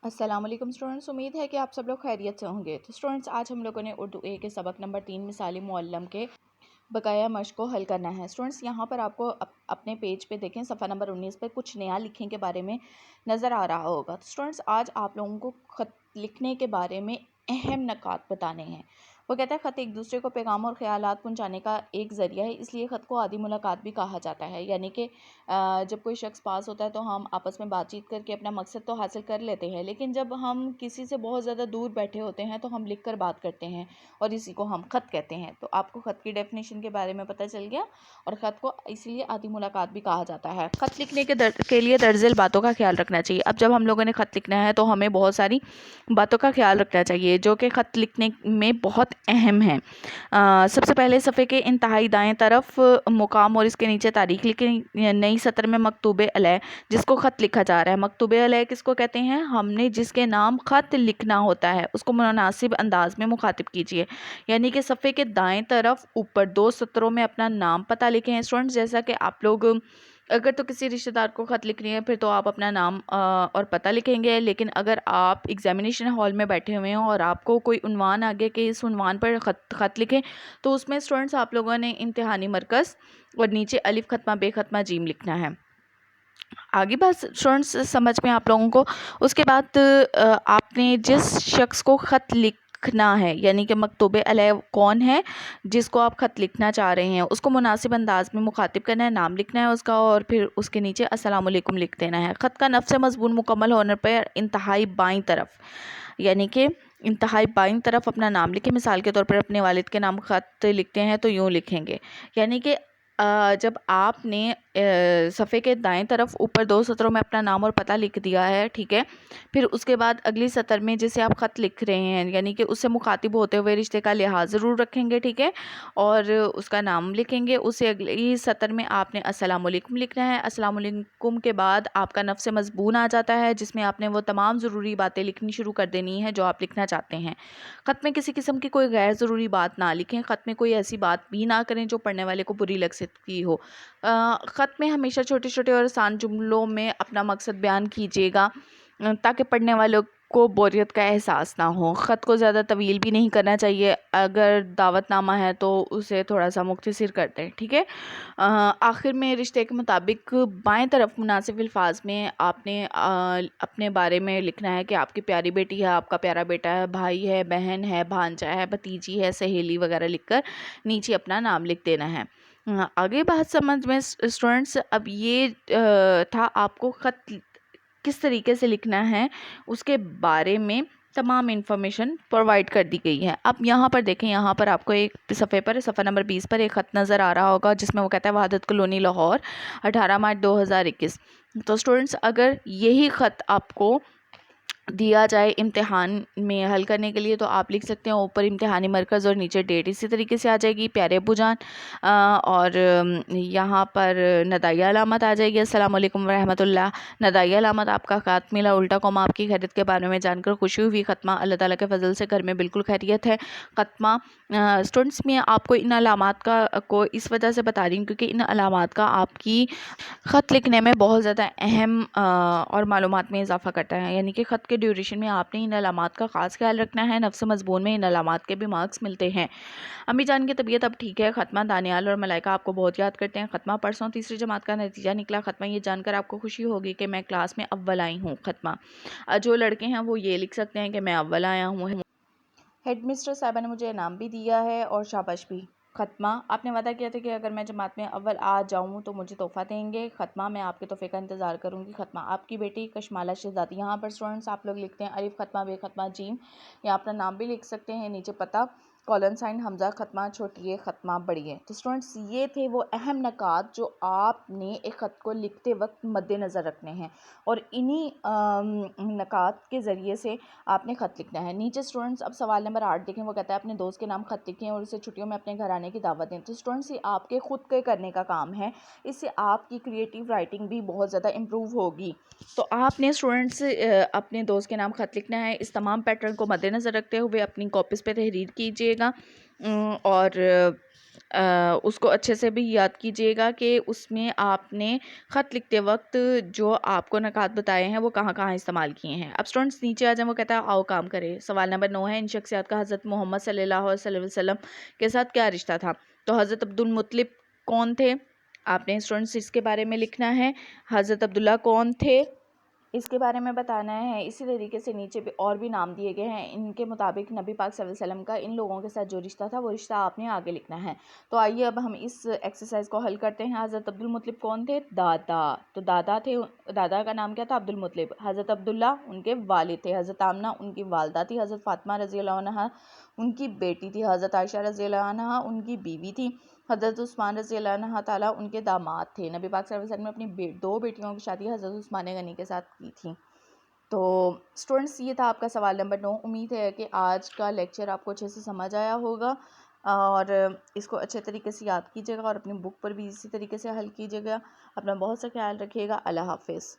अस्सलामुअलैकुम स्टूडेंट्स, उम्मीद है कि आप सब लोग खैरियत से होंगे। तो स्टूडेंट्स, आज हम लोगों ने उर्दू ए के सबक नंबर 3 मिसाली मुअल्लम के बकाया मश्क को हल करना है। स्टूडेंट्स, यहाँ पर आपको अपने पेज पे देखें, सफ़ा नंबर 19 पे कुछ नया लिखने के बारे में नज़र आ रहा होगा। तो स्टूडेंट्स, आज आप लोगों को ख़त लिखने के बारे में अहम नकात बताने हैं। वो कहता है, ख़त एक दूसरे को पैगाम और ख़यालात पहुँचाने का एक ज़रिया है, इसलिए ख़त को आदी मुलाकात भी कहा जाता है। यानी कि जब कोई शख्स पास होता है तो हम आपस में बातचीत करके अपना मकसद तो हासिल कर लेते हैं, लेकिन जब हम किसी से बहुत ज़्यादा दूर बैठे होते हैं तो हम लिख कर बात करते हैं और इसी को हम ख़त कहते हैं। तो आपको ख़त की डेफिनेशन के बारे में पता चल गया, और ख़त को इसीलिए आदी मुलाकात भी कहा जाता है। ख़त लिखने के लिए दर्जिल बातों का ख्याल रखना चाहिए। अब जब हम लोगों ने ख़त लिखना है तो हमें बहुत सारी बातों का ख्याल रखना चाहिए जो कि ख़त लिखने में बहुत अहम है। सबसे पहले सफ़े के इंतहाई दाएं तरफ मुकाम और इसके नीचे तारीख लिखी। नई सतर में मकतूबे अलैह, जिसको ख़त लिखा जा रहा है। मकतूबे अलैह किसको कहते हैं? हमने जिसके नाम ख़त लिखना होता है उसको मुनासिब अंदाज में मुखातिब कीजिए। यानी कि सफ़े के दाएं तरफ ऊपर 2 सत्रों में अपना नाम पता लिखें। स्टूडेंट्स, जैसा कि आप लोग अगर तो किसी रिश्तेदार को ख़त लिखनी है फिर तो आप अपना नाम और पता लिखेंगे, लेकिन अगर आप एग्जामिनेशन हॉल में बैठे हुए हों और आपको कोई उन्वान आगे के इस उन्वान पर ख़त लिखें तो उसमें स्टूडेंट्स आप लोगों ने इम्तिहानी मरकज़ और नीचे अलिफ खत्मा बे खत्मा जीम लिखना है। आगे बात स्टूडेंट्स समझ में आप लोगों को। उसके बाद आपने जिस शख्स को ख़त लिखना है, यानी कि मकतूबे अलैह कौन है जिसको आप ख़त लिखना चाह रहे हैं, उसको मुनासिब अंदाज में मुखातिब करना है, नाम लिखना है उसका और फिर उसके नीचे अस्सलाम वालेकुम लिख देना है। ख़त का नफ्स मज़मून मुकम्मल होने पर इंतहाई बाईं तरफ, यानी कि इंतहाई बाईं तरफ अपना नाम लिखें। मिसाल के तौर पर अपने वालिद के नाम ख़त लिखते हैं तो यूँ लिखेंगे, यानी कि जब आपने सफ़े के दाएं तरफ ऊपर 2 सतरों में अपना नाम और पता लिख दिया है, ठीक है, फिर उसके बाद अगली सतर में जिसे आप ख़त लिख रहे हैं यानी कि उससे मुखातिब होते हुए रिश्ते का लिहाज ज़रूर रखेंगे, ठीक है, और उसका नाम लिखेंगे। उसे अगली सतर में आपने अस्सलाम वालेकुम लिखना है। अस्सलाम वालेकुम के बाद आपका नफ्स मज़बून आ जाता है जिसमें आपने वो तमाम ज़रूरी बातें लिखनी शुरू कर देनी है जो आप लिखना चाहते हैं। ख़त में किसी किस्म की कोई गैर ज़रूरी बात ना लिखें। ख़त में कोई ऐसी बात भी ना करें जो पढ़ने वाले को बुरी लग सकती हो। ख़त में हमेशा छोटे छोटे और आसान जुमलों में अपना मकसद बयान कीजिएगा ताकि पढ़ने वालों को बोरियत का एहसास ना हो। ख़त को ज़्यादा तवील भी नहीं करना चाहिए। अगर दावतनामा है तो उसे थोड़ा सा मुख्तसर कर दें, ठीक है। आखिर में रिश्ते के मुताबिक बाएं तरफ मुनासिब अल्फाज में आपने अपने बारे में लिखना है कि आपकी प्यारी बेटी है, आपका प्यारा बेटा है, भाई है, बहन है, भांजा है, भतीजी है, सहेली वगैरह लिखकर नीचे अपना नाम लिख देना है। आगे बात समझ में स्टूडेंट्स। अब ये था आपको ख़त किस तरीके से लिखना है उसके बारे में तमाम इन्फॉर्मेशन प्रोवाइड कर दी गई है। अब यहाँ पर देखें, यहाँ पर आपको एक सफ़े पर सफ़ा नंबर 20 पर एक ख़त नज़र आ रहा होगा जिसमें वो कहता है वहादत कॉलोनी लाहौर 18 मार्च 2021। तो स्टूडेंट्स, अगर यही ख़त आपको दिया जाए इम्तिहान में हल करने के लिए तो आप लिख सकते हैं ऊपर इम्तिहानी मरकज़ और नीचे डेट इसी तरीके से आ जाएगी, प्यारे अब्बू जान, और यहाँ पर नदाइया अलामत आ जाएगी अस्सलाम वालेकुम रहमतुल्लाह। नदाइया अलामत आपका ख़त मिला, उल्टा कॉमा आपकी खैरियत के बारे में जानकर खुशी हुई, ख़त्मा अल्लाह ताला के फजल से घर में बिल्कुल खैरियत है। ख़त्मा स्टूडेंट्स, में आपको इन अलामात को इस वजह से बता रही हूँ क्योंकि इन अलामात का आपकी ख़त लिखने में बहुत ज़्यादा अहम और मालूमात में इजाफ़ा करता है। यानी कि ख़त के ड्यूरेशन में आपने इन अलामात का ख़ास ख्याल रखना है। नफ्स मज़बून में इन अलामात के भी मार्क्स मिलते हैं। अम्मी जान की तबीयत अब ठीक है। ख़त्मा दानियाल और मलाइका आपको बहुत याद करते हैं। ख़त्मा परसों तीसरी जमात का नतीजा निकला। ख़त्मा ये जानकर आपको खुशी होगी कि मैं क्लास में अव्वल आई हूँ। ख़त्मा जो लड़के हैं वो ये लिख सकते हैं कि मैं अव्वल आया हूँ। हेड मिस्टर साहिबा ने मुझे इनाम भी दिया है और शाबाश भी। ख़त्मा आपने वादा किया था कि अगर मैं जमात में अव्वल आ जाऊं तो मुझे तोहफ़ा देंगे। ख़त्मा मैं आपके तोहफ़े का इंतज़ार करूंगी। ख़त्मा आपकी बेटी कशमाला शहज़ादी। यहाँ पर स्टूडेंट्स आप लोग लिखते हैं अलिफ ख़त्मा बे ख़त्मा जीम, या अपना नाम भी लिख सकते हैं, नीचे पता, कॉलन साइन, हमज़ा ख़त्मा छोटी है, ख़त्मा बड़ी है। तो स्टूडेंट्स, ये थे वो अहम नकात जो आपने एक ख़त को लिखते वक्त मद्देनज़र रखने हैं और इन्हीं नकात के ज़रिए से आपने ख़त लिखना है। नीचे स्टूडेंट्स अब सवाल नंबर 8 देखें। वो कहता है अपने दोस्त के नाम ख़त लिखें और उसे छुट्टियों में अपने घर आने की दावत दें। तो स्टूडेंट्स, ये आपके ख़ुद के करने का काम है। इससे आपकी क्रिएटिव राइटिंग भी बहुत ज़्यादा इम्प्रूव होगी। तो आपने स्टूडेंट्स अपने दोस्त के नाम ख़त लिखना है। इस तमाम पैटर्न को मद्देनज़र रखते हुए अपनी कॉपीज़ पे तहरीर कीजिएगा और उसको अच्छे से भी याद कीजिएगा कि उसमें आपने ख़त लिखते वक्त जो आपको नकात बताए हैं वो कहाँ कहाँ इस्तेमाल किए हैं। अब स्टूडेंट्स नीचे आ जाए, वो कहता है आओ काम करें। सवाल नंबर 9 है, इन शख्सियात का हज़रत मोहम्मद सल्लल्लाहु अलैहि वसल्लम के साथ क्या रिश्ता था। तो हज़रत अब्दुल मुत्तलिब कौन थे, आपने स्टूडेंट्स इसके बारे में लिखना है। हज़रत अब्दुल्ला कौन थे, इसके बारे में बताना है। इसी तरीके से नीचे भी और भी नाम दिए गए हैं, इनके मुताबिक नबी पाक सल्लल्लाहु अलैहि वसल्लम का इन लोगों के साथ जो रिश्ता था वो रिश्ता आपने आगे लिखना है। तो आइए अब हम इस एक्सरसाइज को हल करते हैं। हज़रत अब्दुल मुत्तलिब कौन थे, दादा। तो दादा थे, दादा का नाम क्या था, अब्दुल मुत्तलिब। हज़रत अब्दुल्ला उनके वालिद थे, हज़रत आमना उनकी वालदा थी, हज़रत फातिमा रज़ी अल्लाह अन्हा उनकी बेटी थी, हज़रत आयशा रज़ी अल्लाह अन्हा उनकी बीवी थी, हज़रत उस्मान रज़ी अल्लाह अन्हा ताला उनके दामाद थे। नबी पाक सल्लल्लाहु अलैहि वसल्लम ने अपनी दो बेटियों की शादी हज़रत उस्मान गनी के साथ की थी। तो स्टूडेंट्स ये था आपका सवाल नंबर 9। उम्मीद है कि आज का लेक्चर आपको अच्छे से समझ आया होगा और इसको अच्छे तरीके से याद कीजिएगा और अपनी बुक पर भी इसी तरीके से हल कीजिएगा। अपना बहुत सा ख्याल रखिएगा। अल्लाह हाफ़िज़।